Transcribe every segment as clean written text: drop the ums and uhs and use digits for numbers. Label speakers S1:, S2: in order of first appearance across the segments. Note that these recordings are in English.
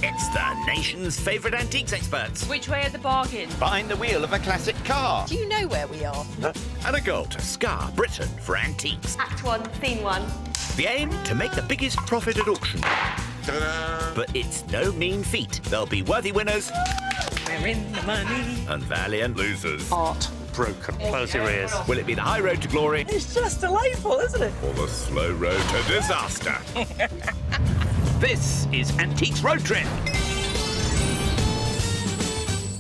S1: It's the nation's favourite antiques experts.
S2: Which way are the bargains?
S1: Behind the wheel of a classic car.
S3: Do you know where we are?
S1: And a goal to scar Britain for antiques.
S2: Act 1, Scene 1.
S1: The aim, to make the biggest profit at auction. But it's no mean feat. There'll be worthy winners.
S2: We're in the money.
S1: And valiant losers.
S4: Art broken. Close your ears.
S1: Will it be the high road to glory?
S3: It's just delightful, isn't it?
S1: Or the slow road to disaster? This is Antiques Road Trip.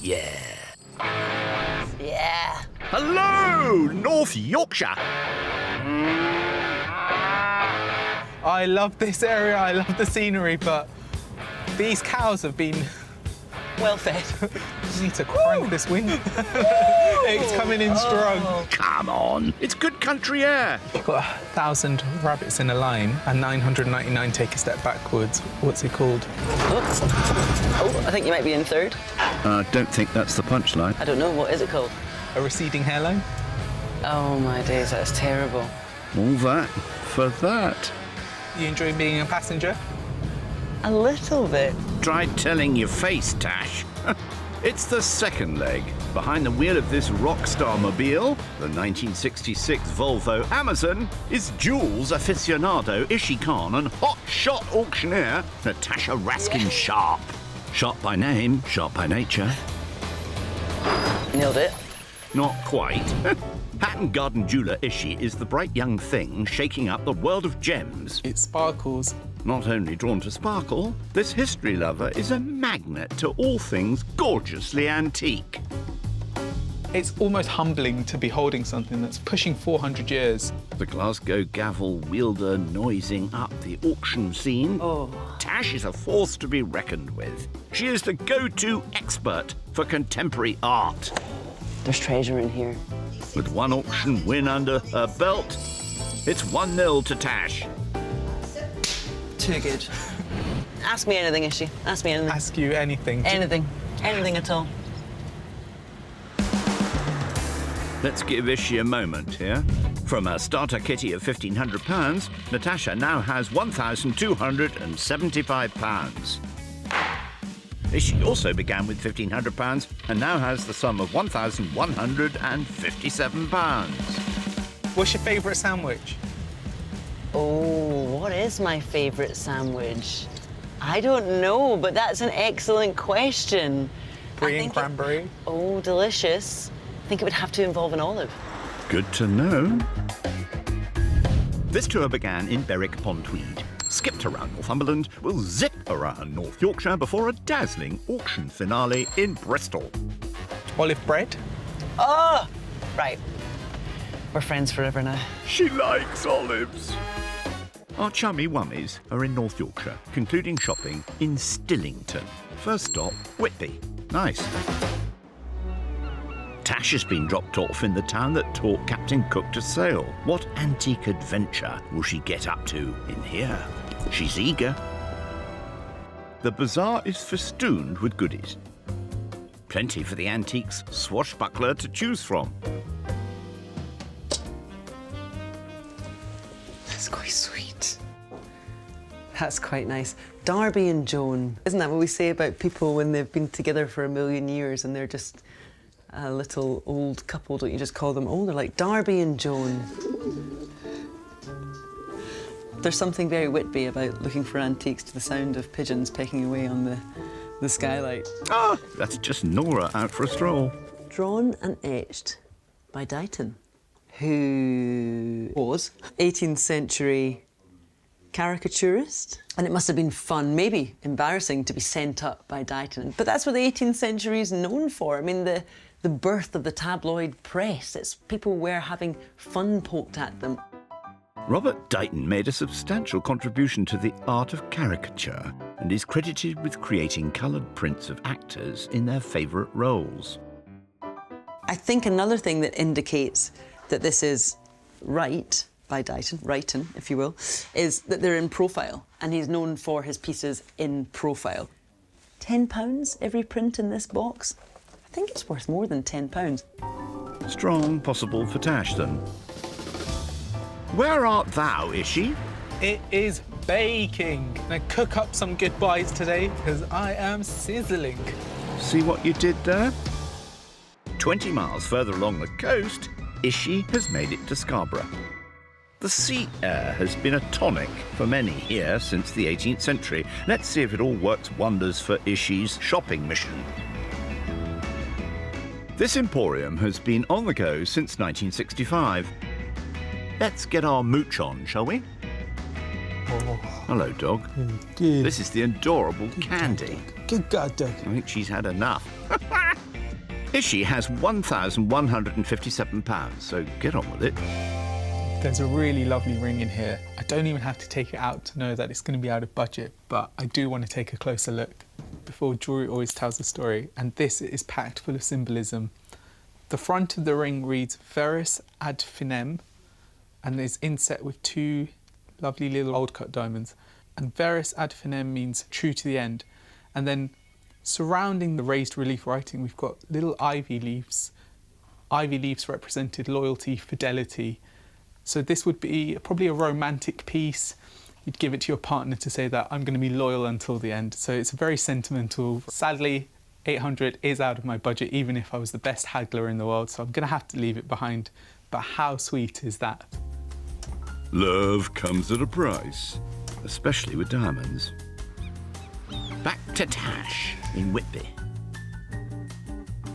S1: Yeah.
S3: Yeah.
S1: Hello, North Yorkshire.
S5: I love this area, I love the scenery, but these cows have been...
S3: Well fed.
S5: I need to crank this wind. It's coming in strong.
S1: Come on, it's good country air.
S5: You've got 1,000 rabbits in a line and 999 take a step backwards. What's it called?
S3: Oh, I think you might be in third.
S1: I don't think that's the punchline.
S3: I don't know. What is it called?
S5: A receding hairline?
S3: Oh, my days. That's terrible.
S1: All that for that.
S5: You enjoy being a passenger?
S3: A little bit.
S1: Try telling your face, Tash. It's the second leg. Behind the wheel of this rock star mobile, the 1966 Volvo Amazon, is jewels aficionado Ishy Khan and hot shot auctioneer Natasha Sharp. Sharp by name, sharp by nature.
S3: Nailed it.
S1: Not quite. Hatton Garden jeweller Ishy is the bright young thing shaking up the world of gems.
S5: It sparkles.
S1: Not only drawn to sparkle, this history lover is a magnet to all things gorgeously antique.
S5: It's almost humbling to be holding something that's pushing 400 years.
S1: The Glasgow gavel wielder noising up the auction scene.
S3: Oh.
S1: Tash is a force to be reckoned with. She is the go-to expert for contemporary art.
S3: There's treasure in here.
S1: With one auction win under her belt, it's 1-0 to Tash.
S3: Too good. Ask me anything, Ishy. Ask me anything.
S5: Ask you anything.
S3: Anything. Anything at all.
S1: Let's give Ishy a moment here. From a starter kitty of £1,500, Natasha now has £1,275. Ishy also began with £1,500 and now has the sum of £1,157.
S5: What's your favourite sandwich?
S3: Oh, what is my favourite sandwich? I don't know, but that's an excellent question.
S5: Brie and cranberry?
S3: Oh, delicious. I think it would have to involve an olive.
S1: Good to know. This tour began in Berwick-upon-Tweed, skipped around Northumberland, will zip around North Yorkshire before a dazzling auction finale in Bristol.
S5: Olive bread?
S3: Oh, right. We're friends forever now.
S1: She likes olives. Our chummy wummies are in North Yorkshire, concluding shopping in Stillington. First stop, Whitby. Nice. Tash has been dropped off in the town that taught Captain Cook to sail. What antique adventure will she get up to in here? She's eager. The bazaar is festooned with goodies. Plenty for the antiques swashbuckler to choose from.
S3: That's quite sweet. That's quite nice. Darby and Joan. Isn't that what we say about people when they've been together for 1,000,000 years and they're just a little old couple? Don't you just call them old? They're like Darby and Joan. There's something very Whitby about looking for antiques to the sound of pigeons pecking away on the skylight.
S1: Ah, that's just Nora out for a stroll.
S3: Drawn and etched by Dighton, who was 18th century caricaturist. And it must have been fun, maybe embarrassing, to be sent up by Dighton. But that's what the 18th century is known for. I mean, the birth of the tabloid press. It's people were having fun poked at them.
S1: Robert Dighton made a substantial contribution to the art of caricature and is credited with creating coloured prints of actors in their favourite roles.
S3: I think another thing that indicates that this is right by Dighton, Wrighton, if you will, is that they're in profile, and he's known for his pieces in profile. £10 every print in this box? I think it's worth more than £10.
S1: Strong possible for Tash, then. Where art thou, Ishy?
S5: It is baking. I'm gonna cook up some goodbyes today because I am sizzling.
S1: See what you did there? 20 miles further along the coast, Ishy has made it to Scarborough. The sea air has been a tonic for many here since the 18th century. Let's see if it all works wonders for Ishy's shopping mission. This emporium has been on the go since 1965. Let's get our mooch on, shall we? Hello, dog.
S5: Good.
S1: This is the adorable Candy.
S5: Good God, Doug.
S1: I think she's had enough. Ishy has £1,157, so get on with it.
S5: There's a really lovely ring in here. I don't even have to take it out to know that it's going to be out of budget, but I do want to take a closer look. Before, jewellery always tells a story, and this is packed full of symbolism. The front of the ring reads Veris ad finem, and is inset with two lovely little old cut diamonds. And Veris ad finem means true to the end. And then surrounding the raised relief writing, we've got little ivy leaves. Ivy leaves represented loyalty, fidelity. So this would be probably a romantic piece. You'd give it to your partner to say that I'm going to be loyal until the end. So it's very sentimental. Sadly, 800 is out of my budget, even if I was the best haggler in the world. So I'm going to have to leave it behind. But how sweet is that?
S1: Love comes at a price, especially with diamonds. Back to Tash in Whitby.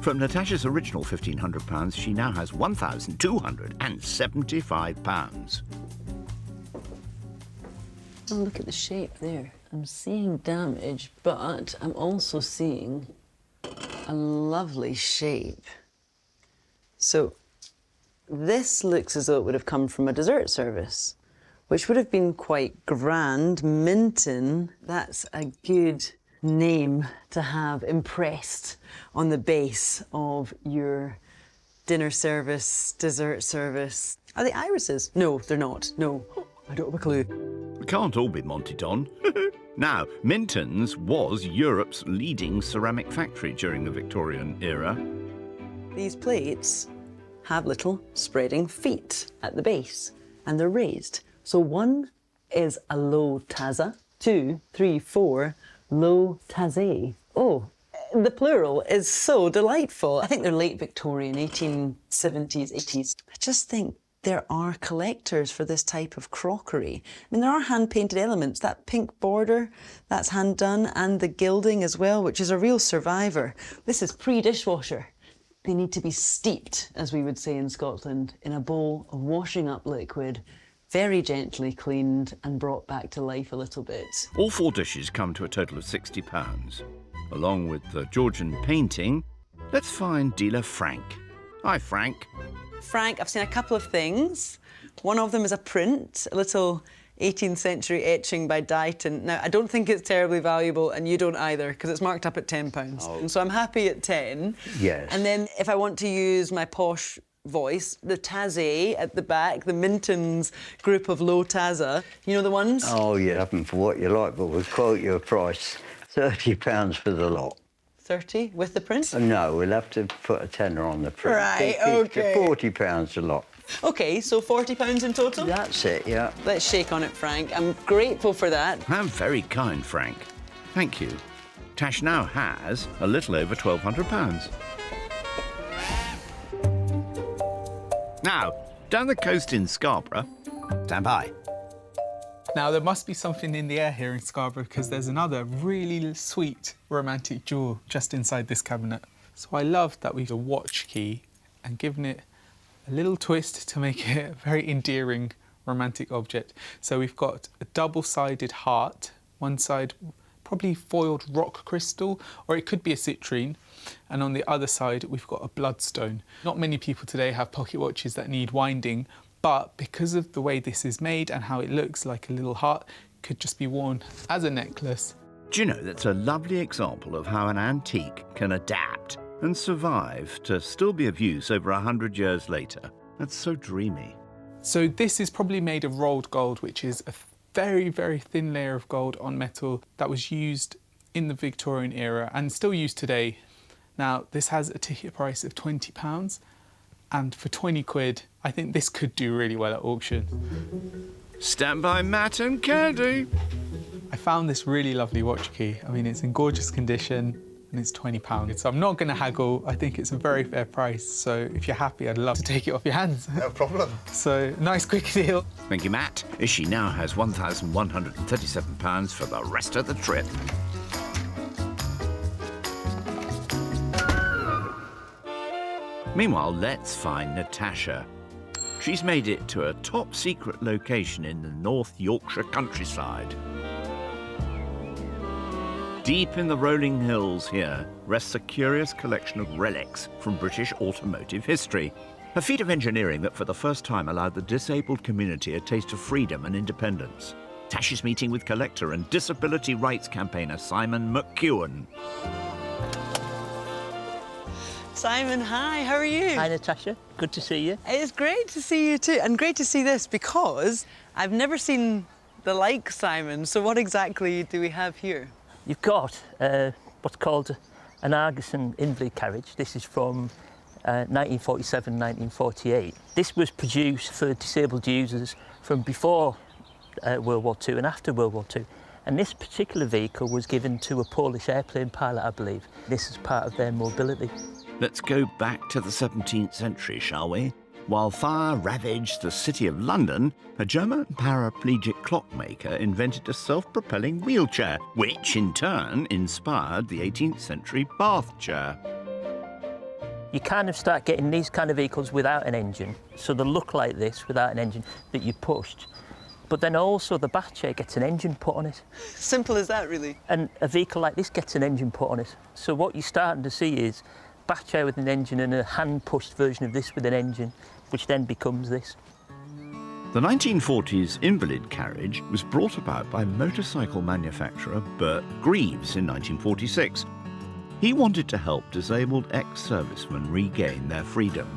S1: From Natasha's original £1,500, she now has £1,275.
S3: Oh, look at the shape there. I'm seeing damage, but I'm also seeing a lovely shape. So this looks as though it would have come from a dessert service, which would have been quite grand. Minton, that's a good name to have impressed on the base of your dinner service, dessert service. Are they irises? No, they're not. No, I don't have a clue.
S1: It can't all be Monty Don. Now, Minton's was Europe's leading ceramic factory during the Victorian era.
S3: These plates have little spreading feet at the base, and they're raised. So one is a low tazza, 2, 3, 4, low tazzé. Oh, the plural is so delightful. I think they're late Victorian, 1870s, 80s. I just think there are collectors for this type of crockery. I mean, there are hand-painted elements. That pink border, that's hand-done, and the gilding as well, which is a real survivor. This is pre-dishwasher. They need to be steeped, as we would say in Scotland, in a bowl of washing up liquid, very gently cleaned and brought back to life a little bit.
S1: All 4 dishes come to a total of £60. Along with the Georgian painting, let's find dealer Frank. Hi, Frank.
S3: Frank, I've seen a couple of things. One of them is a print, a little 18th century etching by Dighton. Now, I don't think it's terribly valuable, and you don't either, because it's marked up at £10.
S6: Oh.
S3: So I'm happy at 10.
S6: Yes.
S3: And then if I want to use my posh voice, the Tazzé at the back, the Minton's group of low Tazza. You know the ones?
S6: Oh, you have them for what you like, but we'll quote you a price. £30 for the lot.
S3: 30 with the print?
S6: No, we'll have to put a tenner on the print.
S3: Right,
S6: It's
S3: OK.
S6: £40 a lot.
S3: OK, so £40 in total?
S6: That's it, yeah.
S3: Let's shake on it, Frank. I'm grateful for that.
S1: How very kind, Frank. Thank you. Tash now has a little over £1,200. Now, down the coast in Scarborough, stand by.
S5: Now, there must be something in the air here in Scarborough because there's another really sweet romantic jewel just inside this cabinet. So I love that we've a watch key and given it a little twist to make it a very endearing romantic object. So we've got a double-sided heart, one side probably foiled rock crystal, or it could be a citrine, and on the other side we've got a bloodstone. Not many people today have pocket watches that need winding, but because of the way this is made and how it looks like a little heart, it could just be worn as a necklace.
S1: Do you know, that's a lovely example of how an antique can adapt and survive to still be of use over 100 years later. That's so dreamy.
S5: So this is probably made of rolled gold, which is a very, very thin layer of gold on metal that was used in the Victorian era and still used today. Now, this has a ticket price of £20, and for 20 quid, I think this could do really well at auction.
S1: Stand by Matt and Candy.
S5: I found this really lovely watch key. I mean, it's in gorgeous condition and it's £20. So I'm not going to haggle. I think it's a very fair price. So if you're happy, I'd love to take it off your hands.
S7: No problem.
S5: So nice, quick deal.
S1: Thank you, Matt. Ishy now has £1,137 for the rest of the trip. Meanwhile, let's find Natasha. She's made it to a top-secret location in the North Yorkshire countryside. Deep in the rolling hills here rests a curious collection of relics from British automotive history. A feat of engineering that for the first time allowed the disabled community a taste of freedom and independence. Tash is meeting with collector and disability rights campaigner Simon McEwen.
S3: Simon, hi, how are you?
S8: Hi, Natasha. Good to see you.
S3: It's great to see you too, and great to see this because I've never seen the like, Simon. So what exactly do we have here?
S8: You've got what's called an Argosson invalid carriage. This is from 1947, 1948. This was produced for disabled users from before World War II and after World War II. And this particular vehicle was given to a Polish airplane pilot, I believe. This is part of their mobility.
S1: Let's go back to the 17th century, shall we? While fire ravaged the city of London, a German paraplegic clockmaker invented a self-propelling wheelchair, which in turn inspired the 18th century bath chair.
S8: You kind of start getting these kind of vehicles without an engine, so they look like this without an engine that you pushed. But then also the bath chair gets an engine put on it.
S3: Simple as that, really.
S8: And a vehicle like this gets an engine put on it. So what you're starting to see is bath chair with an engine and a hand-pushed version of this with an engine, which then becomes this.
S1: The 1940s invalid carriage was brought about by motorcycle manufacturer Bert Greaves in 1946. He wanted to help disabled ex-servicemen regain their freedom.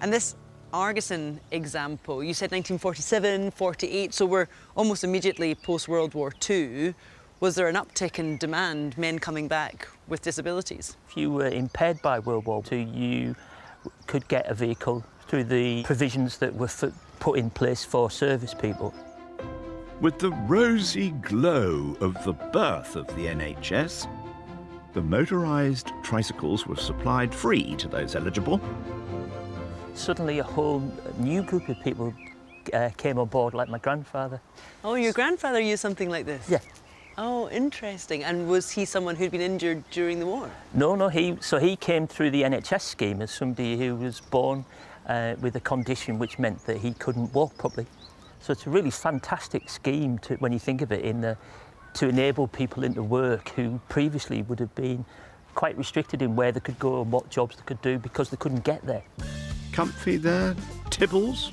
S3: And this Argosson example, you said 1947, 48, so we're almost immediately post-World War II. Was there an uptick in demand, men coming back with disabilities?
S8: If you were impaired by World War II, you could get a vehicle through the provisions that were put in place for service people.
S1: With the rosy glow of the birth of the NHS, the motorised tricycles were supplied free to those eligible.
S8: Suddenly a whole new group of people came on board, like my grandfather.
S3: Oh, your grandfather used something like this?
S8: Yeah.
S3: Oh, interesting. And was he someone who'd been injured during the war?
S8: No, he came through the NHS scheme as somebody who was born with a condition which meant that he couldn't walk properly. So it's a really fantastic scheme when you think of it, to enable people into work who previously would have been quite restricted in where they could go and what jobs they could do because they couldn't get there.
S1: Comfy there, Tibbles?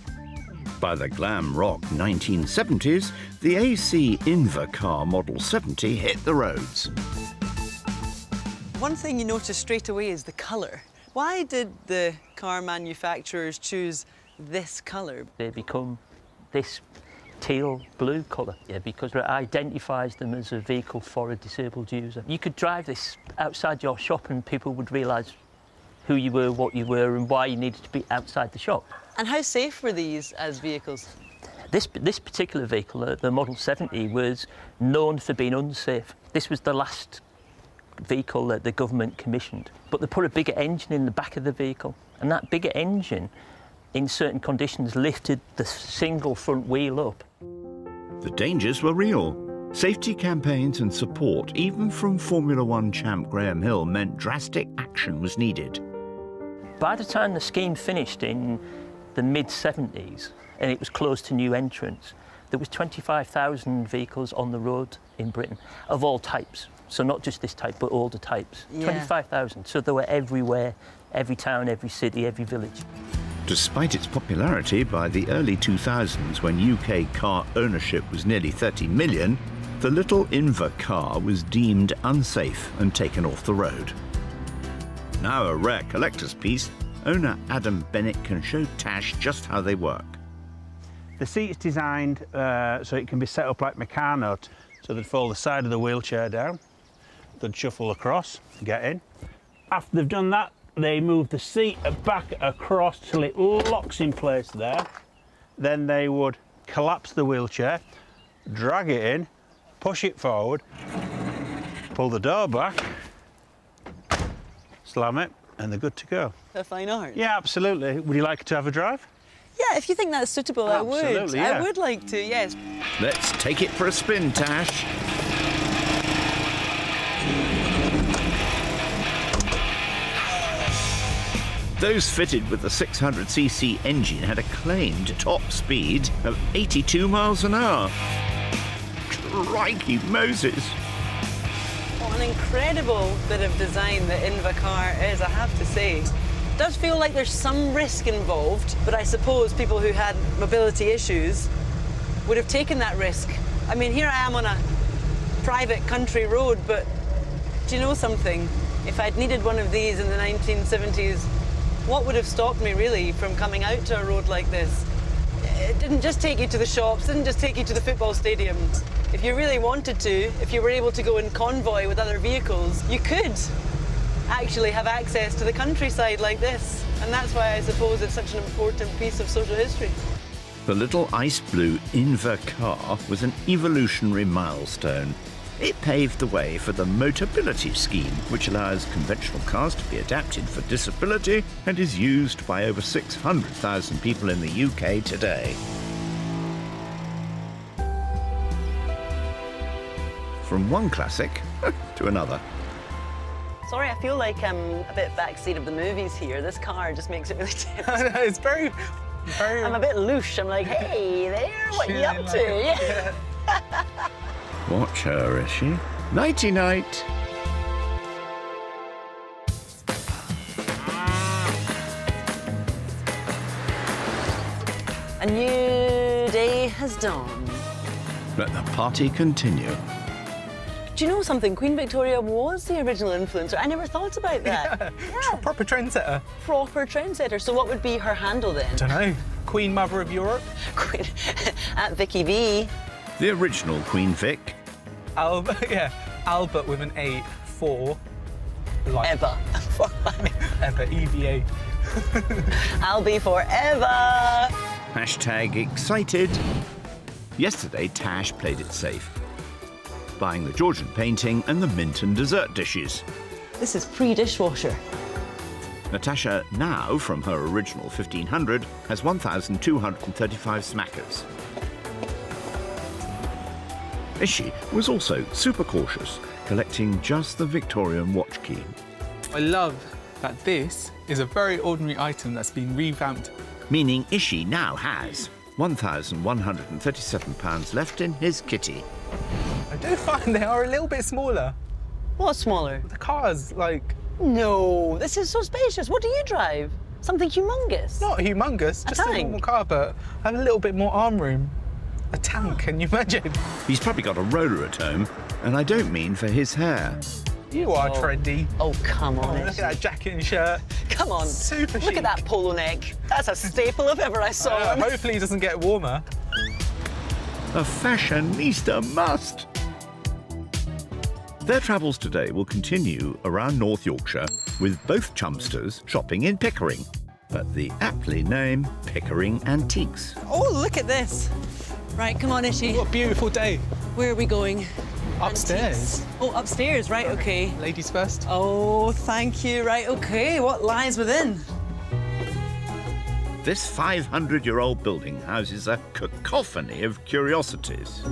S1: By the glam rock 1970s, the AC Invacar Model 70 hit the roads.
S3: One thing you notice straight away is the colour. Why did the car manufacturers choose this colour?
S8: They become this teal blue colour, because it identifies them as a vehicle for a disabled user. You could drive this outside your shop and people would realise who you were, what you were and why you needed to be outside the shop.
S3: And how safe were these as vehicles?
S8: This particular vehicle, the Model 70, was known for being unsafe. This was the last vehicle that the government commissioned. But they put a bigger engine in the back of the vehicle, and that bigger engine, in certain conditions, lifted the single front wheel up.
S1: The dangers were real. Safety campaigns and support, even from Formula One champ Graham Hill, meant drastic action was needed.
S8: By the time the scheme finished in the mid-70s, and it was close to new entrants, there was 25,000 vehicles on the road in Britain, of all types. So not just this type, but all the types.
S3: Yeah.
S8: 25,000. So they were everywhere, every town, every city, every village.
S1: Despite its popularity by the early 2000s, when UK car ownership was nearly 30 million, the little Invacar was deemed unsafe and taken off the road. Now a rare collector's piece, owner Adam Bennett can show Tash just how they work.
S9: The seat's designed so it can be set up like Meccano, so they'd fold the side of the wheelchair down, they'd shuffle across, get in. After they've done that, they move the seat back across till it locks in place there. Then they would collapse the wheelchair, drag it in, push it forward, pull the door back, slam it, and they're good to go.
S3: A fine art.
S9: Yeah, absolutely. Would you like to have a drive?
S3: Yeah, if you think that's suitable, I would.
S9: Absolutely, yeah.
S3: I would like to, yes.
S1: Let's take it for a spin, Tash. Those fitted with the 600cc engine had a claimed top speed of 82 miles an hour. Crikey Moses!
S3: What an incredible bit of design the Invacar is, I have to say. It does feel like there's some risk involved, but I suppose people who had mobility issues would have taken that risk. I mean, here I am on a private country road, but do you know something? If I'd needed one of these in the 1970s, what would have stopped me, really, from coming out to a road like this? It didn't just take you to the shops, didn't just take you to the football stadium. If you really wanted to, if you were able to go in convoy with other vehicles, you could actually have access to the countryside like this. And that's why I suppose it's such an important piece of social history.
S1: The little ice blue Invacar was an evolutionary milestone. It paved the way for the Motability Scheme, which allows conventional cars to be adapted for disability and is used by over 600,000 people in the UK today. From one classic to another.
S3: Sorry, I feel like I'm a bit backseat of the movies here. This car just makes it really tense.
S5: It's very...
S3: I'm a bit louche. I'm like, hey there, what are you up to? Yeah.
S1: Watch her, is she? Nighty-night.
S3: A new day has dawned.
S1: Let the party continue.
S3: Do you know something? Queen Victoria was the original influencer. I never thought about that.
S5: Yeah. Proper trendsetter.
S3: Proper trendsetter. So what would be her handle then?
S5: Don't know. Queen Mother of Europe?
S3: Queen at Vicky V.
S1: The original Queen Vic.
S5: Yeah, Albert with an A for life.
S3: Ever. For life.
S5: Ever, EVA.
S3: I'll be forever.
S1: Hashtag excited. Yesterday, Tash played it safe, buying the Georgian painting and the mint and dessert dishes.
S3: This is pre-dishwasher.
S1: Natasha, now from her original 1,500, has 1,235 smackers. Ishy was also super cautious, collecting just the Victorian watch key.
S5: I love that this is a very ordinary item that's been revamped.
S1: Meaning Ishy now has £1,137 left in his kitty.
S5: I do find they are a little bit smaller.
S3: What's smaller?
S5: The car's like...
S3: No, this is so spacious. What do you drive? Something humongous?
S5: Not humongous, just a normal car, but I have a little bit more arm room. A tank, can you imagine?
S1: He's probably got a roller at home, and I don't mean for his hair.
S5: You are trendy.
S3: Oh, come on.
S5: Look at that jacket and shirt.
S3: Come on.
S5: Super
S3: Look
S5: chic.
S3: at that polo neck. That's a staple if ever I saw one.
S5: Hopefully it doesn't get warmer.
S1: A fashionista must. Their travels today will continue around North Yorkshire, with both chumsters shopping in Pickering, at the aptly named Pickering Antiques.
S3: Oh, look at this. Right, come on, Ishy.
S5: What a beautiful day.
S3: Where are we going?
S5: Upstairs.
S3: Antiques. Oh, upstairs, right, okay.
S5: Ladies first.
S3: Oh, thank you, right, okay. What lies within?
S1: This 500-year-old building houses a cacophony of curiosities.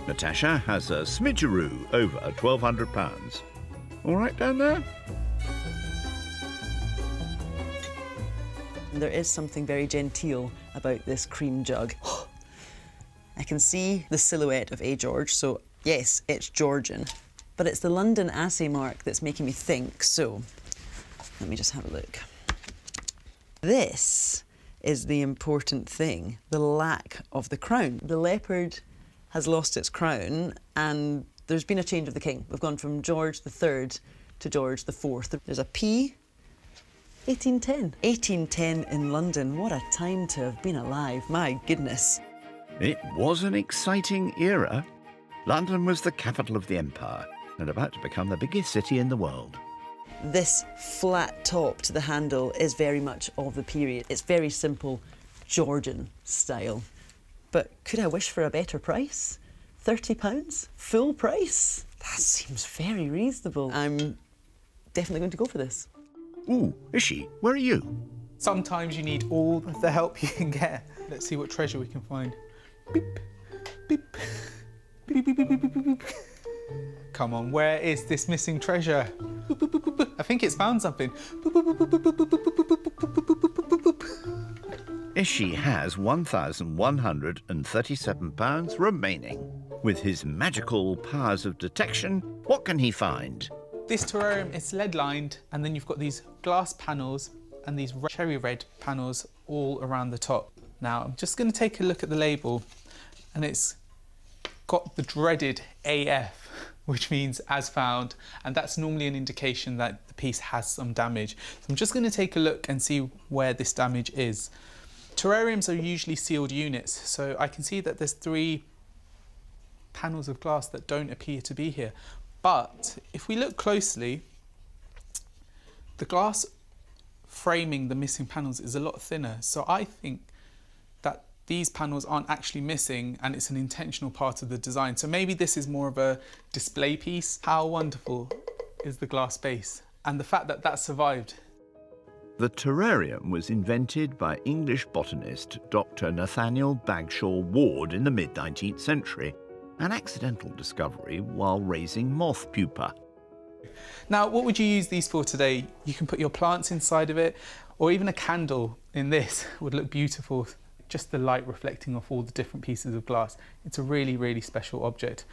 S1: Natasha has a smidgeroo over £1,200. All right down there?
S3: There is something very genteel about this cream jug. I can see the silhouette of A. George, so yes, it's Georgian. But it's the London assay mark that's making me think, so let me just have a look. This is the important thing, the lack of the crown. The leopard has lost its crown and there's been a change of the king. We've gone from George III to George IV. There's a P. 1810. 1810 in London. What a time to have been alive. My goodness.
S1: It was an exciting era. London was the capital of the empire and about to become the biggest city in the world.
S3: This flat top to the handle is very much of the period. It's very simple Georgian style. but could I wish for a better price? £30, full price? That seems very reasonable. I'm definitely going to go for this.
S1: Ooh, Ishy, where are you?
S5: Sometimes you need all the help you can get. Let's see what treasure we can find. Beep, beep, beep, beep, beep, beep, beep, beep. Come on, where is this missing treasure? Boop, boop, boop, boop, boop. I think it's found something. Boop, boop, boop, boop, boop, boop, boop, boop, boop, boop, boop, boop, boop.
S1: Ishy has £1,137 remaining. With his magical powers of detection, what can he find?
S5: This terrarium is lead lined, and then you've got these glass panels and these cherry red panels all around the top. Now, I'm just going to take a look at the label, and it's got the dreaded AF, which means as found, and that's normally an indication that the piece has some damage. So I'm just going to take a look and see where this damage is. Terrariums are usually sealed units, so I can see that there's 3 panels of glass that don't appear to be here. But if we look closely, the glass framing the missing panels is a lot thinner. So I think that these panels aren't actually missing and it's an intentional part of the design. So maybe this is more of a display piece. How wonderful is the glass base? And the fact that that survived.
S1: The terrarium was invented by English botanist Dr. Nathaniel Bagshaw Ward in the mid-19th century, an accidental discovery while raising moth pupa.
S5: Now, what would you use these for today? You can put your plants inside of it, or even a candle in this would look beautiful. Just the light reflecting off all the different pieces of glass. It's a really, really special object.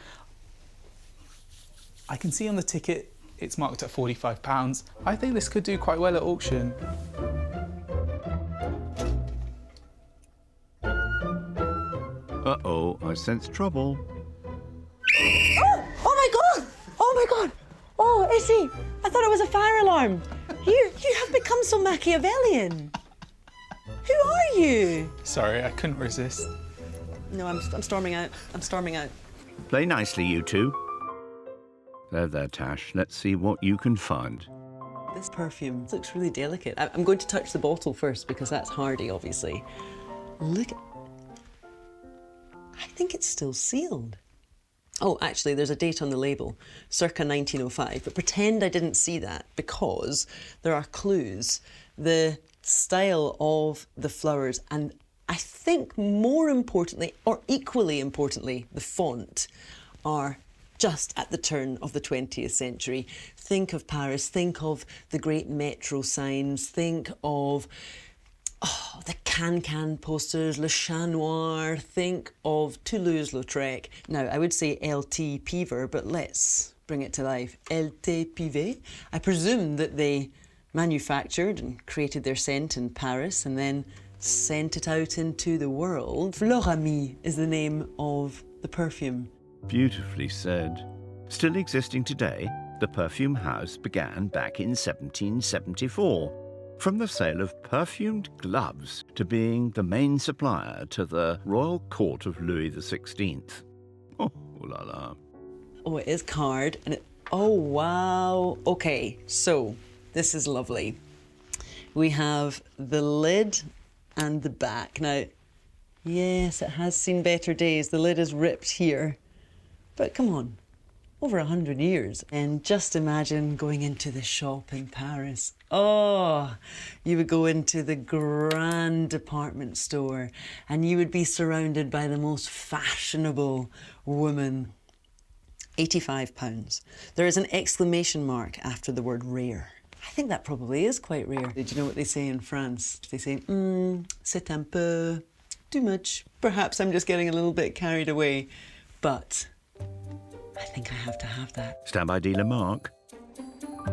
S5: I can see on the ticket it's marked at £45. I think this could do quite well at auction.
S1: Uh-oh, I sense trouble.
S3: Oh my God! Oh my God! Oh, Ishy, I thought it was a fire alarm. You have become so Machiavellian. Who are you?
S5: Sorry, I couldn't resist.
S3: No, I'm storming out. I'm storming out.
S1: Play nicely, you two. There, Tash. Let's see what you can find.
S3: This perfume looks really delicate. I'm going to touch the bottle first because that's hardy, obviously. Look. I think it's still sealed. Oh, actually, there's a date on the label, circa 1905, but pretend I didn't see that because there are clues. The style of the flowers, and I think more importantly, or equally importantly, the font, are just at the turn of the 20th century. Think of Paris, think of the great metro signs, think of the Can-Can posters, Le Chat Noir, think of Toulouse-Lautrec. Now, I would say LT Peaver, but let's bring it to life. LT Pivet. I presume that they manufactured and created their scent in Paris and then sent it out into the world. Florami is the name of the perfume.
S1: Beautifully said. Still existing today, the perfume house began back in 1774. From the sale of perfumed gloves to being the main supplier to the royal court of Louis XVI. Oh, la la.
S3: Oh, it is card, and oh, wow. Okay, so this is lovely. We have the lid and the back. Now, yes, it has seen better days. The lid is ripped here. But come on, over 100 years. And just imagine going into the shop in Paris. Oh, you would go into the grand department store and you would be surrounded by the most fashionable women. £85. There is an exclamation mark after the word rare. I think that probably is quite rare. Did you know what they say in France? They say, c'est un peu too much. Perhaps I'm just getting a little bit carried away, but I think I have to have that.
S1: Stand by dealer Mark.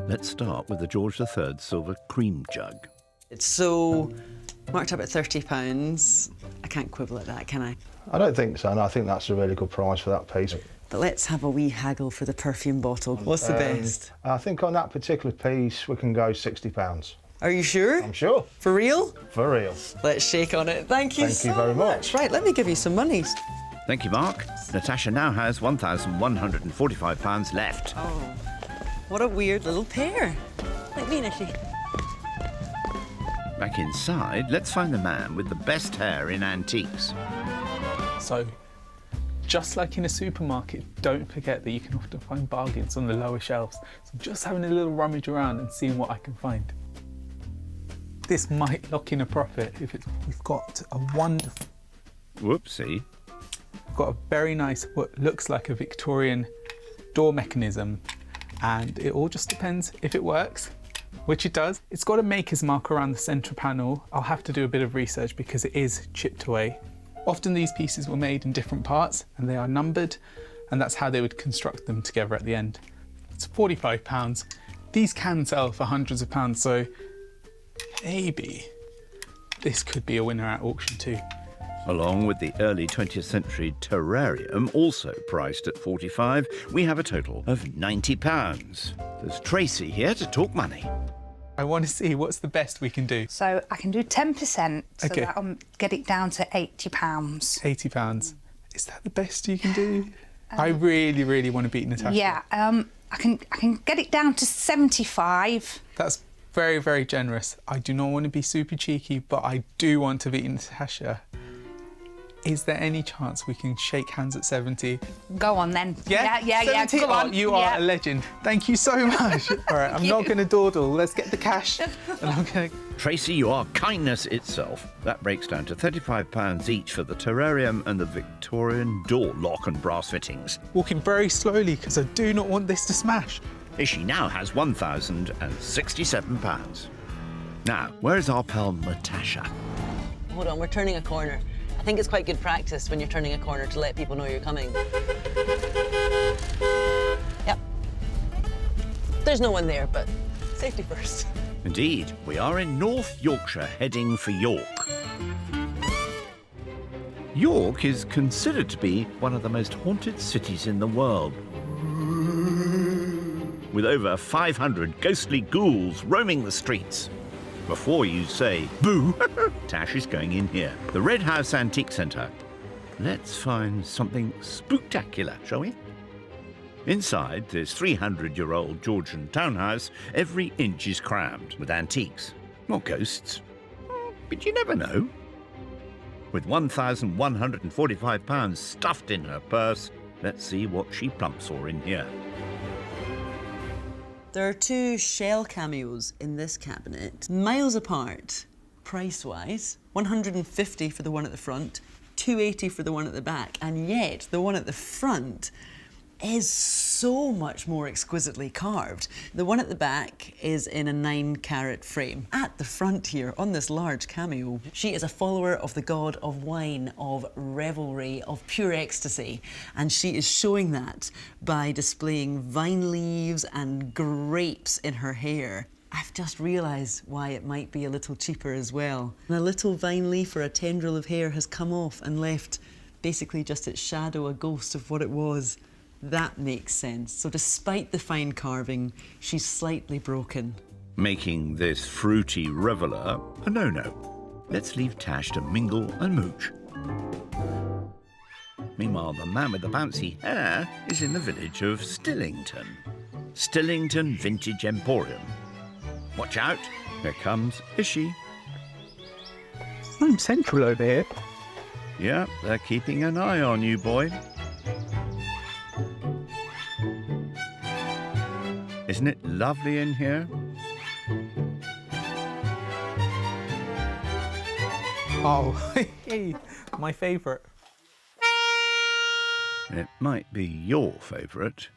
S1: Let's start with the George III silver cream jug.
S3: It's so marked up at £30. I can't quibble at that, can I?
S7: I don't think so, and I think that's a really good price for that piece.
S3: But let's have a wee haggle for the perfume bottle. What's the best?
S7: I think on that particular piece we can go £60.
S3: Are you sure?
S7: I'm sure.
S3: For real?
S7: For real.
S3: Let's shake on it. Thank you so
S7: very much.
S3: Right, let me give you some money.
S1: Thank you, Mark. Natasha now has £1,145 left.
S3: Oh, what a weird little pair. Like me, Ishy.
S1: Back inside, let's find the man with the best hair in antiques.
S5: So just like in a supermarket, don't forget that you can often find bargains on the lower shelves. So just having a little rummage around and seeing what I can find. This might lock in a profit if it's, we've got a wonderful,
S1: Whoopsie.
S5: we've got a very nice, what looks like a Victorian door mechanism, and it all just depends if it works, which it does. It's got a maker's mark around the centre panel. I'll have to do a bit of research because it is chipped away. Often these pieces were made in different parts and they are numbered, and that's how they would construct them together at the end. It's £45. These can sell for hundreds of pounds, so maybe this could be a winner at auction too.
S1: Along with the early 20th century terrarium, also priced at 45, we have a total of £90. There's Tracy here to talk money.
S5: I want to see what's the best we can do.
S10: So I can do 10%, so
S5: Okay.
S10: that'll get it down to £80.
S5: £80. Is that the best you can do? I really, really want to beat Natasha.
S10: Yeah, I can get it down to 75.
S5: That's very, very generous. I do not want to be super cheeky, but I do want to beat Natasha. Is there any chance we can shake hands at 70?
S10: Go on then.
S5: Yeah?
S10: Yeah.
S5: 70?
S10: Go on.
S5: Oh, you are a legend. Thank you so much. All right, I'm not going to dawdle. Let's get the cash. And I'm going to...
S1: Tracy, you are kindness itself. That breaks down to £35 each for the terrarium and the Victorian door lock and brass fittings.
S5: Walking very slowly because I do not want this to smash.
S1: Ishy now has £1,067. Now, where is our pal Natasha?
S3: Hold on, we're turning a corner. I think it's quite good practice when you're turning a corner to let people know you're coming. Yep. There's no one there, but safety first.
S1: Indeed, we are in North Yorkshire, heading for York. York is considered to be one of the most haunted cities in the world, with over 500 ghostly ghouls roaming the streets. Before you say, boo, Tash is going in here. The Red House Antique Centre. Let's find something spooktacular, shall we? Inside this 300-year-old Georgian townhouse, every inch is crammed with antiques. Not ghosts, but you never know. With £1,145 stuffed in her purse, let's see what she plumps for in here.
S3: There are two shell cameos in this cabinet, miles apart, price-wise. £150 for the one at the front, £280 for the one at the back, and yet the one at the front is so much more exquisitely carved. The one at the back is in a 9-carat frame. At the front here, on this large cameo, she is a follower of the god of wine, of revelry, of pure ecstasy, and she is showing that by displaying vine leaves and grapes in her hair. I've just realised why it might be a little cheaper as well. And a little vine leaf or a tendril of hair has come off and left basically just its shadow, a ghost of what it was. That makes sense. So despite the fine carving, she's slightly broken.
S1: Making this fruity reveller a no-no. Let's leave Tash to mingle and mooch. Meanwhile, the man with the bouncy hair is in the village of Stillington. Stillington Vintage Emporium. Watch out, here comes Ishy.
S5: I'm central over here.
S1: Yeah, they're keeping an eye on you, boy. Isn't it lovely in here?
S5: Oh, my favourite.
S1: It might be your favourite.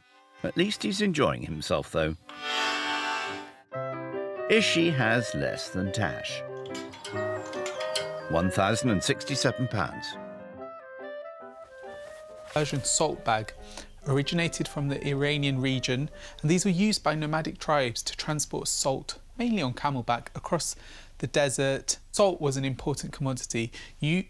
S1: At least he's enjoying himself, though. Ishy has less than Tash. £1,067.
S5: Persian salt bag originated from the Iranian region, and these were used by nomadic tribes to transport salt, mainly on camelback, across the desert. Salt was an important commodity.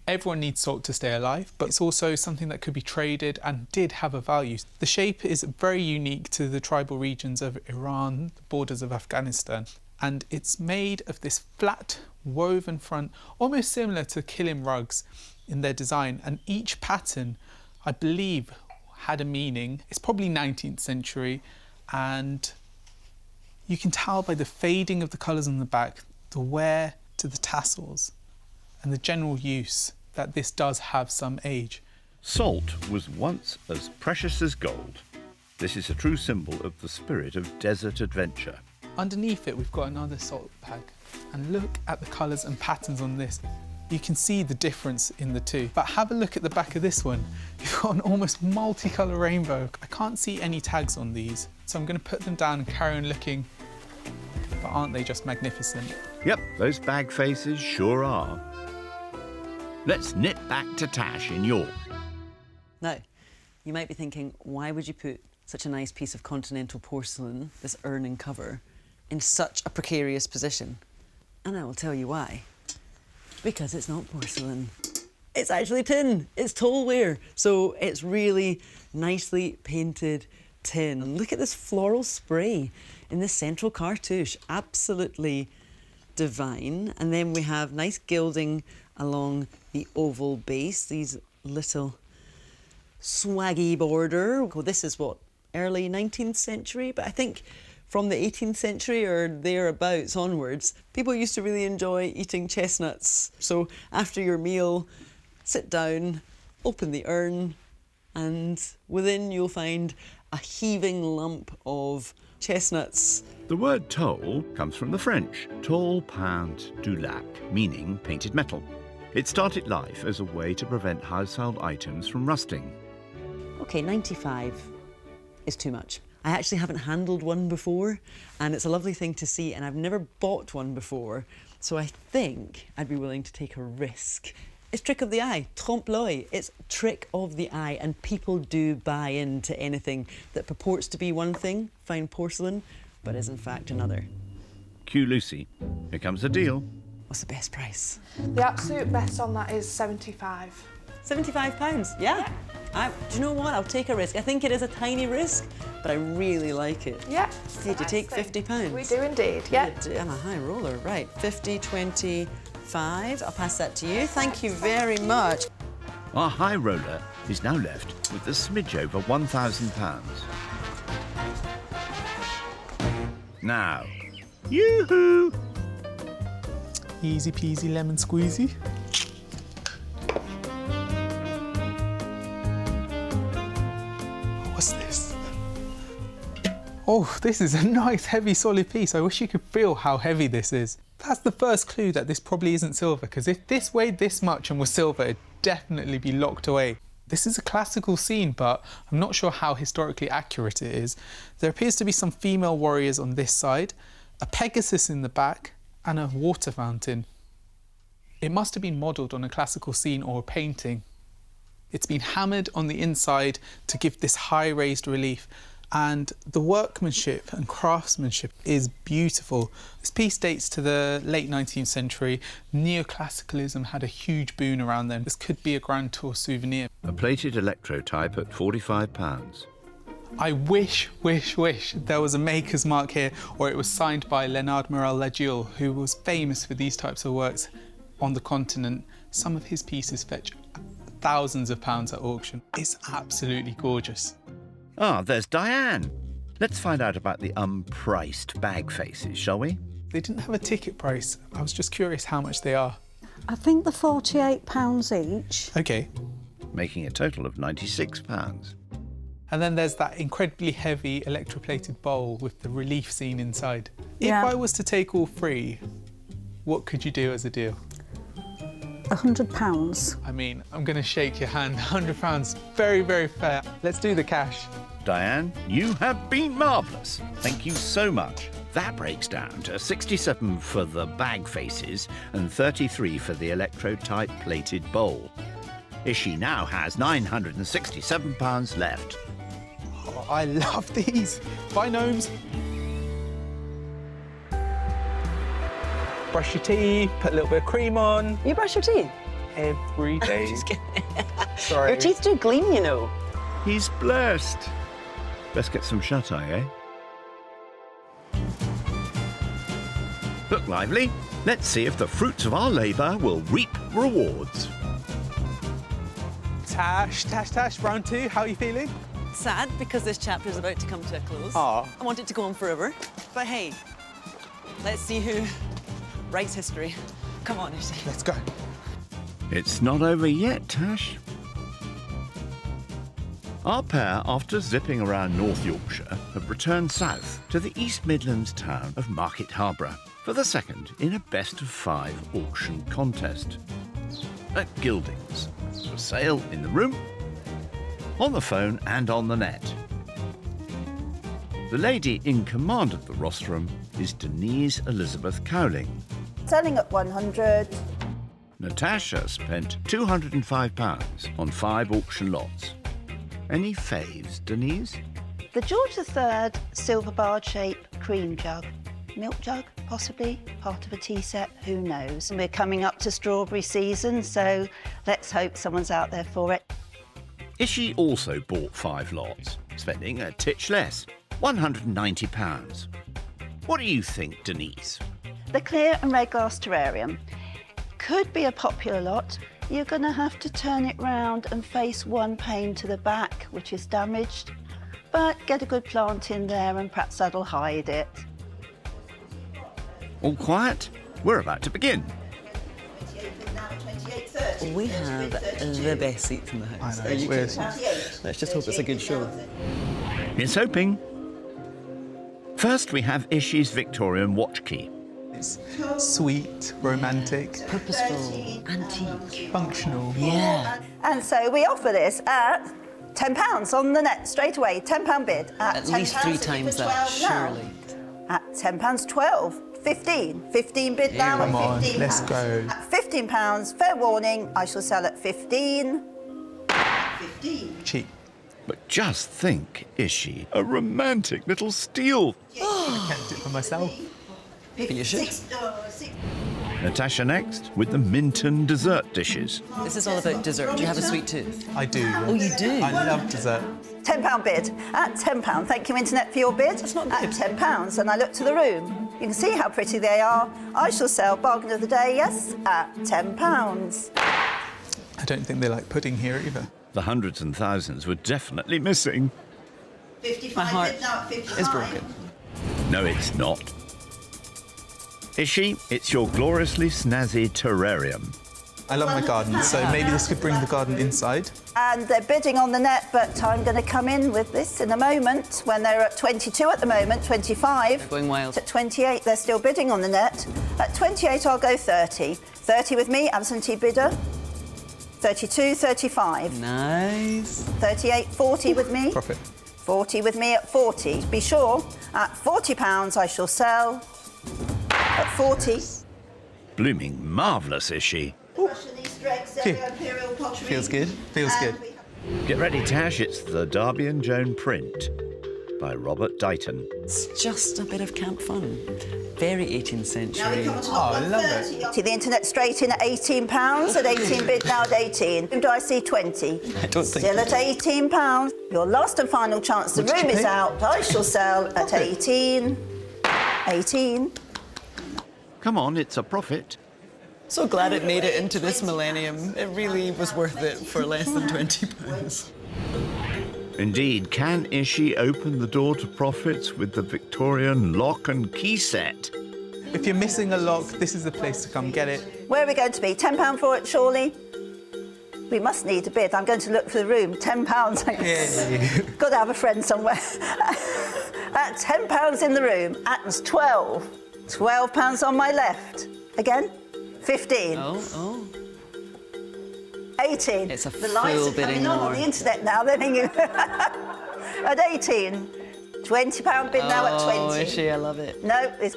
S5: Everyone needs salt to stay alive, but it's also something that could be traded and did have a value. The shape is very unique to the tribal regions of Iran, the borders of Afghanistan, and it's made of this flat, woven front, almost similar to kilim rugs in their design, and each pattern, I believe, had a meaning. It's probably 19th century, and you can tell by the fading of the colours on the back, the wear to the tassels, and the general use that this does have some age.
S1: Salt was once as precious as gold. This is a true symbol of the spirit of desert adventure.
S5: Underneath it, we've got another salt bag. And look at the colours and patterns on this. You can see the difference in the two. But have a look at the back of this one. You've got an almost multicolour rainbow. I can't see any tags on these, so I'm going to put them down and carry on looking. But aren't they just magnificent?
S1: Yep, those bag faces sure are. Let's nip back to Tash in York.
S3: Now, you might be thinking, why would you put such a nice piece of continental porcelain, this urn and cover, in such a precarious position? And I will tell you why. Because it's not porcelain. It's actually tin. It's tollware. So it's really nicely painted tin. And look at this floral spray in this central cartouche. Absolutely divine. And then we have nice gilding along the oval base. These little swaggy border. Well, this is what, early 19th century? But I think from the 18th century or thereabouts onwards, people used to really enjoy eating chestnuts. So after your meal, sit down, open the urn, and within you'll find a heaving lump of chestnuts.
S1: The word toll comes from the French, toll peint du lac, meaning painted metal. It started life as a way to prevent household items from rusting.
S3: OK, 95 is too much. I actually haven't handled one before, and it's a lovely thing to see, and I've never bought one before, so I think I'd be willing to take a risk. It's trick of the eye, trompe l'oeil. It's trick of the eye, and people do buy into anything that purports to be one thing, fine porcelain, but is in fact another.
S1: Cue Lucy. Here comes the deal.
S3: What's the best price?
S11: The absolute best on that is £75.
S3: £75, yeah. Do you know what? I'll take a risk. I think it is a tiny risk, but I really like it.
S11: Yeah.
S3: Hey, do you take £50?
S11: We do indeed, yeah.
S3: I'm a high roller, right. 50, 25. I'll pass that to you. Thank you very much.
S1: Our high roller is now left with a smidge over £1,000. Now, yoo-hoo!
S5: Easy peasy lemon squeezy. What's this? Oh, this is a nice heavy solid piece. I wish you could feel how heavy this is. That's the first clue that this probably isn't silver, because if this weighed this much and was silver, it'd definitely be locked away. This is a classical scene, but I'm not sure how historically accurate it is. There appears to be some female warriors on this side, a Pegasus in the back, and a water fountain. It must have been modelled on a classical scene or a painting. It's been hammered on the inside to give this high raised relief, and the workmanship and craftsmanship is beautiful. This piece dates to the late 19th century. Neoclassicalism had a huge boon around then. This could be a Grand Tour souvenir.
S1: A plated electrotype at £45.
S5: I wish there was a maker's mark here, or it was signed by Leonard Morel Laguiole, who was famous for these types of works on the continent. Some of his pieces fetch thousands of pounds at auction. It's absolutely gorgeous.
S1: Ah, there's Diane. Let's find out about the unpriced bag faces, shall we?
S5: They didn't have a ticket price. I was just curious how much they are.
S12: I think they're £48 each.
S5: OK.
S1: Making a total of £96.
S5: And then there's that incredibly heavy electroplated bowl with the relief scene inside.
S12: Yeah.
S5: If I was to take all three, what could you do as a deal?
S12: £100.
S5: I mean, I'm going to shake your hand. £100, very, very fair. Let's do the cash.
S1: Diane, you have been marvellous. Thank you so much. That breaks down to 67 for the bag faces and 33 for the electrotype plated bowl. Ishy now has £967 left.
S5: Oh, I love these. Bye, gnomes. Brush your teeth, put a little bit of cream on.
S3: You brush your teeth?
S5: Every day.
S3: Just kidding.
S5: Sorry.
S3: Your teeth do gleam, you know.
S1: He's blessed. Best get some shut-eye, eh? Look lively. Let's see if the fruits of our labour will reap rewards.
S5: Tash, round two, how are you feeling?
S3: Sad, because this chapter is about to come to a close.
S5: Aw.
S3: I want it to go on forever. But hey, let's see who writes history. Come on, Ishy.
S5: Let's go.
S1: It's not over yet, Tash. Our pair, after zipping around North Yorkshire, have returned south to the East Midlands town of Market Harborough for the second in a best-of-5 auction contest. At Gildings, for sale in the room, on the phone and on the net. The lady in command of the rostrum is Denise Elizabeth Cowling.
S10: Selling at 100.
S1: Natasha spent £205 on 5 auction lots. Any faves, Denise?
S10: The George III silver barred shape cream jug. Milk jug, possibly, part of a tea set, who knows. We're coming up to strawberry season, so let's hope someone's out there for it.
S1: Ishy also bought 5 lots, spending a titch less, £190. What do you think, Denise?
S10: The clear and red glass terrarium could be a popular lot. You're going to have to turn it round and face one pane to the back, which is damaged, but get a good plant in there and perhaps that'll hide it.
S1: All quiet? We're about to begin.
S3: We have the best seats in the house.
S5: I know,
S3: Are you
S5: we're-
S3: kidding? Let's just hope it's a good show.
S1: Here's hoping. First, we have Ishy's Victorian watch key.
S5: It's sweet, romantic,
S3: Purposeful, antique,
S5: functional.
S3: Yeah.
S10: And so we offer this at £10 on the net straight away. £10 bid.
S3: At least 3 times that, surely.
S10: At £10, 12, 15. 15 bid now
S5: Come
S10: at
S5: on,
S10: £15.
S5: let's go.
S10: At £15, fair warning, I shall sell at 15. 15.
S5: Cheap.
S1: But just think, Ishy, a romantic little steal.
S5: I kept it for myself.
S3: Maybe you should.
S1: Natasha next with the Minton dessert dishes.
S3: This is all about dessert. Do you have a sweet tooth?
S5: I do.
S3: Oh, you do?
S5: I love dessert.
S10: £10 bid. At £10. Thank you, Internet, for your bid.
S3: That's not
S10: At
S3: good.
S10: £10. And I look to the room. You can see how pretty they are. I shall sell bargain of the day, yes, at £10.
S5: I don't think they like pudding here either.
S1: The hundreds and thousands were definitely missing.
S10: 55
S3: My heart
S10: bid now at 55.
S3: is broken.
S1: No, it's not. Ishy, it's your gloriously snazzy terrarium.
S5: I love my garden, so maybe this could bring the garden inside.
S10: And they're bidding on the net, but I'm going to come in with this in a moment when they're at 22 at the moment, 25.
S3: They're going wild.
S10: At 28, they're still bidding on the net. At 28, I'll go 30. 30 with me, absentee bidder. 32, 35.
S3: Nice.
S10: 38, 40 with me.
S5: Profit.
S10: 40 with me at 40. Be sure, at £40 I shall sell. At 40.
S1: Blooming marvellous, Ishy.
S5: Feels good. Feels good.
S1: Get ready, Tash, it's the Darby and Joan print by Robert Dighton.
S3: It's just a bit of camp fun. Very 18th century.
S5: Oh, I love it.
S10: See the internet straight in at £18. At 18 bid now at 18. Who do I see? 20.
S3: I don't think
S10: Still at £18. Your last and final chance. The
S5: What did
S10: room
S5: you
S10: is
S5: pay?
S10: out. I shall sell at 18. 18.
S1: Come on, it's a profit.
S3: So glad it made it into this millennium. It really was worth it for less than £20.
S1: Indeed, can Ishy open the door to profits with the Victorian lock and key set?
S5: If you're missing a lock, this is the place to come get it.
S10: Where are we going to be? £10 for it, surely? We must need a bid. I'm going to look for the room. £10.
S5: Yay.
S10: Got to have a friend somewhere. At £10 in the room. At 12. £12 on my left. Again? 15.
S3: Oh.
S10: 18.
S3: It's a
S10: the lights
S3: full
S10: are coming
S3: bidding
S10: on
S3: war.
S10: the internet now. They're thinking at 18. £20 bid now at 20.
S3: Oh, Ishy, I love it.
S10: No, it's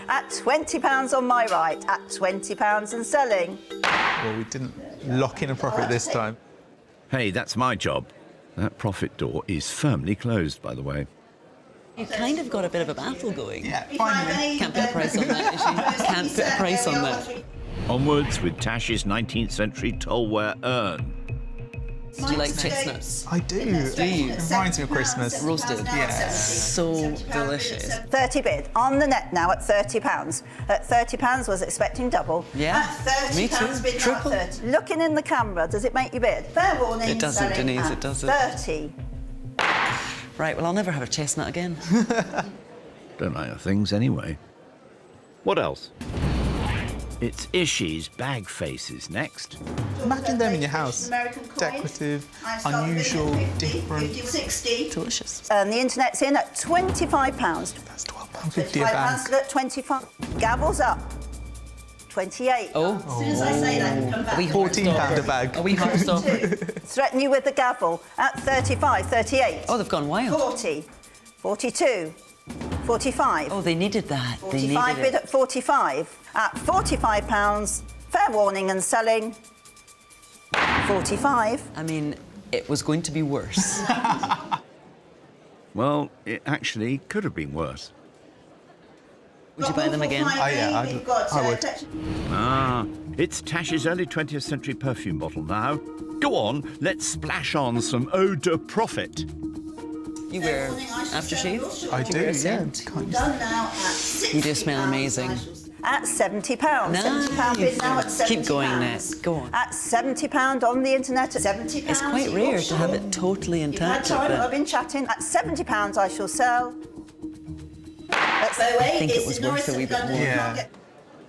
S10: at £20 on my right. At £20 and selling.
S5: Well, we didn't lock in a profit this time.
S1: Hey, that's my job. That profit door is firmly closed, by the way.
S3: You kind of got a bit of a battle going.
S5: Yeah, finally.
S3: Can't put a price on that, Ishy. Can't put a price on that.
S1: Onwards with Tash's 19th century tollware urn.
S3: Do you like chestnuts?
S5: I do.
S3: Do you?
S5: It reminds me of Christmas.
S3: Roasted.
S5: Yeah.
S3: So delicious.
S10: 30 bid on the net now at £30. At £30 was expecting double.
S3: Yeah,
S10: At £30
S3: me too.
S10: bid now
S3: Triple.
S10: at 30. Looking in the camera, does it make you bid? Fair warning.
S3: It doesn't,
S10: selling
S3: Denise,
S10: at
S3: it doesn't.
S10: 30.
S3: Right, well, I'll never have a chestnut again.
S1: Don't like the things anyway. What else? It's Ishy's bag faces next.
S5: Imagine them in your house. Decorative, unusual, different.
S10: 60.
S3: Delicious.
S10: And the internet's in at £25.
S5: That's £12.50 a bag.
S10: £25 at 25. Gavels up. 28.
S3: Oh.
S10: As soon as I say that, you come back.
S5: £14 a bag.
S3: Are we hot stop?
S10: Threaten you with the gavel at 35, 38.
S3: Oh, they've gone wild.
S10: 40, 42, 45.
S3: Oh, they needed that. They
S10: 45
S3: needed
S10: bid
S3: it.
S10: at 45. At £45, fair warning and selling. 45.
S3: I mean, it was going to be worse.
S1: Well, it actually could have been worse.
S3: Would you buy them again?
S5: Yeah, I would.
S1: Ah, it's Tash's early 20th century perfume bottle now. Go on, let's splash on some eau de profit.
S3: You wear aftershave?
S5: I
S3: Do you
S5: do,
S3: wear
S5: yeah.
S3: scent?
S10: Done now at £60.
S3: You do smell amazing.
S10: At £70.
S3: Nice.
S10: £70 bid now at £70.
S3: Keep going, Ness. Go on.
S10: At £70 on the internet at £70.
S3: It's quite rare to have it totally
S10: You've had
S3: intact.
S10: time,
S3: like
S10: I've
S3: that.
S10: been chatting. At £70 I shall sell.
S3: I think it was worth a wee bit more.
S5: Yeah.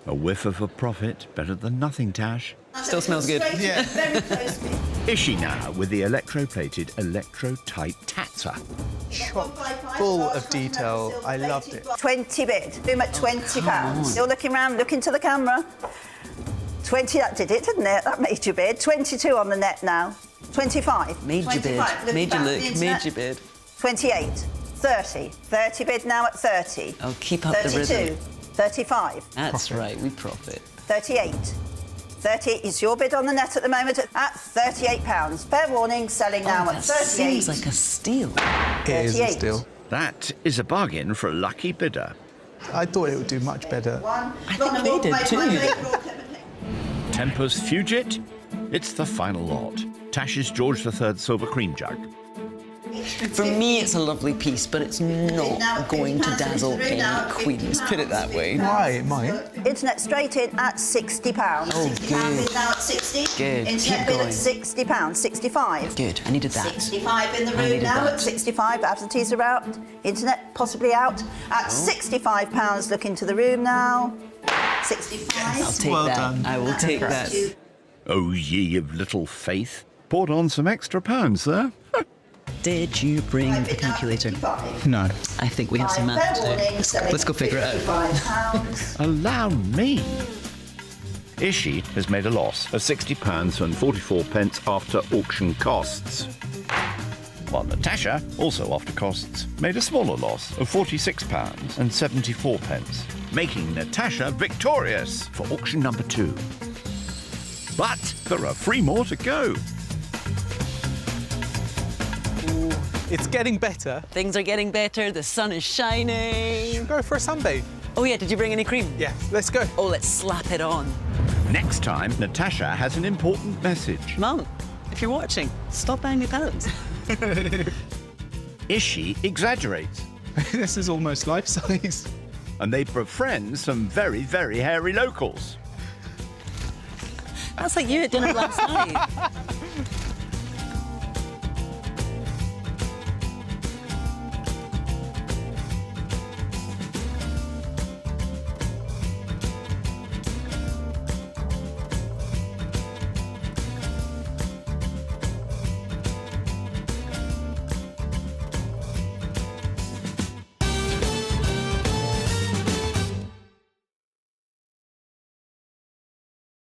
S1: A whiff of a profit, better than nothing, Tash.
S3: Still smells good.
S5: Yeah.
S10: Very close to me.
S1: Ishy now with the electro-plated, electro-tight tatzer.
S5: Chock full of detail. I loved it.
S10: 20 bid. Do them at £20. You're looking round, looking to the camera. 20, that did it, didn't it? That made you bid. 22 on the net now. 25.
S3: Made you bid.
S10: 25. Looking
S3: Made you
S10: back at the
S3: look.
S10: internet.
S3: Made you bid.
S10: 28. 30. 30 bid now at 30.
S3: Oh, keep up the
S10: 32.
S3: rhythm.
S10: 35.
S3: That's right, we profit.
S10: 38. 38 is your bid on the net at the moment at £38. Fair warning, selling now
S3: Oh,
S10: at
S3: that
S10: 38.
S3: seems like a steal.
S5: It is a
S10: 38.
S5: steal.
S1: That is a bargain for a lucky bidder.
S5: I thought it would do much better.
S3: I think they did too.
S1: Tempus Fugit, it's the final lot. Tash's George III silver cream jug.
S3: For me, it's a lovely piece, but it's not going to dazzle any queens. Put it that way.
S5: Why? It might.
S10: Internet straight in at £60.
S3: Oh,
S10: £60
S3: good.
S10: bid now at 60.
S3: Good.
S10: Internet
S3: Keep
S10: bid at
S3: going.
S10: £60. 65.
S3: Good. I needed that.
S10: 65 in the
S3: I
S10: room
S3: needed
S10: now
S3: that.
S10: at 65. Absentees are out. Internet possibly out at £65. Look into the room now. 65.
S3: I'll take
S5: Well
S3: that.
S5: done.
S3: I will take that.
S1: Oh, ye of little faith. Poured on some extra pounds there.
S3: Did you bring the calculator?
S5: No.
S3: I think we have some math to do. Let's go figure it out.
S10: £55.
S1: Allow me. Ishy has made a loss of £60 and 44 pence after auction costs. While Natasha, also after costs, made a smaller loss of £46 and 74 pence, making Natasha victorious for auction number 2. But there are 3 more to go.
S5: It's getting better.
S3: Things are getting better. The sun is shining.
S5: Go for a sunbathe.
S3: Oh yeah, did you bring any cream?
S5: Yeah, let's go.
S3: Oh, let's slap it on.
S1: Next time, Natasha has an important message.
S3: Mum, if you're watching, stop buying me pellets.
S1: Ishy exaggerates,
S5: This is almost life size.
S1: and they befriend some very, very hairy locals.
S3: That's like you at dinner last night.